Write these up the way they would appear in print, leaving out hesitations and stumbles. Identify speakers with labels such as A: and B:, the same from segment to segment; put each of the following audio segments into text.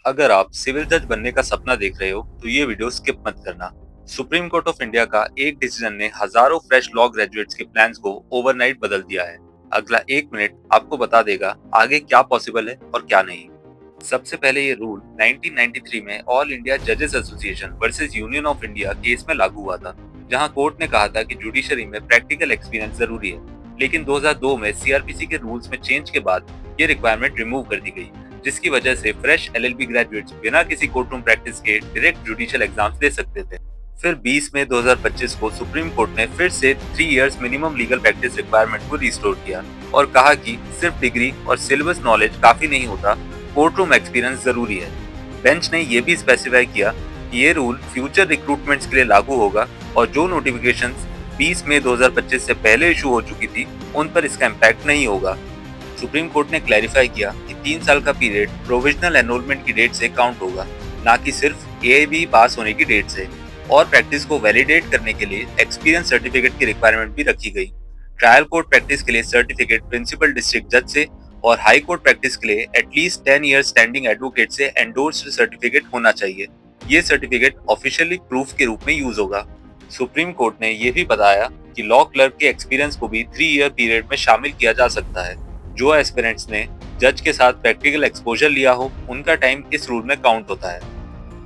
A: अगर आप सिविल जज बनने का सपना देख रहे हो तो ये वीडियो स्किप मत करना। सुप्रीम कोर्ट ऑफ इंडिया का एक डिसीजन ने हजारों फ्रेश लॉ ग्रेजुएट्स के प्लान्स को ओवरनाइट बदल दिया है। अगला 1 मिनट आपको बता देगा आगे क्या पॉसिबल है और क्या नहीं। सबसे पहले ये रूल 1993 में ऑल इंडिया जजेस association versus union of India case में लागू हुआ था, जहां कोर्ट ने कहा था कि जुडिशरी में प्रैक्टिकल एक्सपीरियंस जरूरी है। लेकिन 2002 में सीआरपीसी के रूल्स में चेंज के बाद ये रिक्वायरमेंट रिमूव कर दी गई, जिसकी वजह से फ्रेश एलएलबी ग्रेजुएट्स बिना किसी कोर्ट रूम प्रैक्टिस के डायरेक्ट जुडिशियल एग्जाम्स दे सकते थे। फिर 20 मई 2025 को सुप्रीम कोर्ट ने फिर से 3 years minimum legal practice requirement को रिस्टोर किया और कहा कि सिर्फ डिग्री और सिलेबस नॉलेज काफी नहीं होता, कोर्ट रूम एक्सपीरियंस जरूरी है। बेंच ने यह भी स्पेसिफाई किया कि ये रूल फ्यूचर रिक्रूटमेंट्स के लिए लागू होगा और जो नोटिफिकेशंस 20 मई 2025 से पहले इशू हो चुकी थी उन पर इसका इम्पैक्ट नहीं होगा। सुप्रीम कोर्ट ने क्लैरिफाई किया कि 3 साल का पीरियड प्रोविजनल एनरोलमेंट की डेट से काउंट होगा, ना कि सिर्फ एआईबी पास होने की डेट से। और प्रैक्टिस को वैलिडेट करने के लिए एक्सपीरियंस सर्टिफिकेट की रिक्वायरमेंट भी रखी गई। ट्रायल कोर्ट प्रैक्टिस के लिए सर्टिफिकेट प्रिंसिपल डिस्ट्रिक्ट जज से और हाई कोर्ट प्रैक्टिस के लिए एटलीस्ट 10 ईयर स्टैंडिंग एडवोकेट से एंडोर्स्ड सर्टिफिकेट होना चाहिए। ये सर्टिफिकेट ऑफिशियली प्रूफ के रूप में यूज होगा। सुप्रीम कोर्ट ने यह भी बताया कि लॉ क्लर्क के एक्सपीरियंस को भी 3 ईयर पीरियड में शामिल किया जा सकता है। जो एस्पिरेंट्स ने जज के साथ प्रैक्टिकल एक्सपोजर लिया हो उनका टाइम इस रूल में काउंट होता है।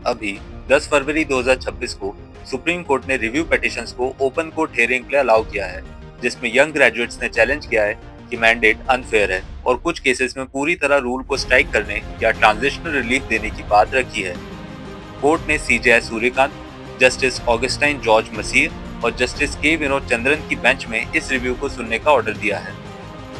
A: अभी 10 फरवरी 2026 को सुप्रीम कोर्ट ने रिव्यू पिटीशंस को ओपन कोर्ट हियरिंग के लिए अलाउ किया है, जिसमें यंग ग्रेजुएट्स ने चैलेंज किया है कि मैंडेट अनफेयर है और कुछ केसेस में पूरी तरह रूल को स्ट्राइक करने या ट्रांजिशनल रिलीफ देने की बात रखी है। कोर्ट ने सीजेआई सूर्यकांत, जस्टिस ऑगस्टाइन जॉर्ज मसीह और जस्टिस के विनोद चंद्रन की बेंच में इस रिव्यू को सुनने का ऑर्डर दिया है।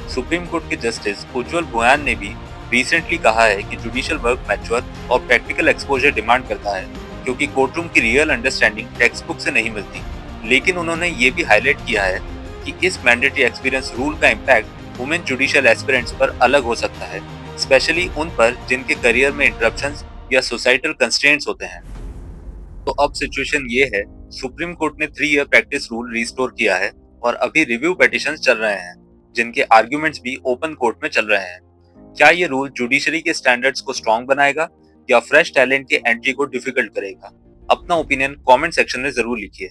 A: सुप्रीम कोर्ट के जस्टिस उज्जवल भुयान ने भी रिसेंटली कहा है कि जुडिशियल वर्क मैच्योर और प्रैक्टिकल एक्सपोजर डिमांड करता है, क्योंकि कोर्टरूम की रियल अंडरस्टैंडिंग टेक्स्ट बुक से नहीं मिलती। लेकिन उन्होंने ये भी हाईलाइट किया है कि इस मैंडेटरी एक्सपीरियंस रूल का इम्पैक्ट वुमेन जुडिशियल एस्पिरेंट्स पर अलग हो सकता है, स्पेशली उन पर जिनके करियर में इंटरप्शंस या सोसाइटल कंस्ट्रेंट्स होते हैं। तो अब सिचुएशन ये है, सुप्रीम कोर्ट ने 3 ईयर प्रैक्टिस रूल रिस्टोर किया है और अभी रिव्यू पिटीशंस चल रहे हैं, जिनके आर्ग्यूमेंट्स भी ओपन कोर्ट में चल रहे हैं। क्या ये रूल जुडिशरी के स्टैंडर्ड्स को स्ट्रॉन्ग बनाएगा या फ्रेश टैलेंट के एंट्री को डिफिकल्ट करेगा? अपना ओपिनियन कमेंट सेक्शन में जरूर लिखिए।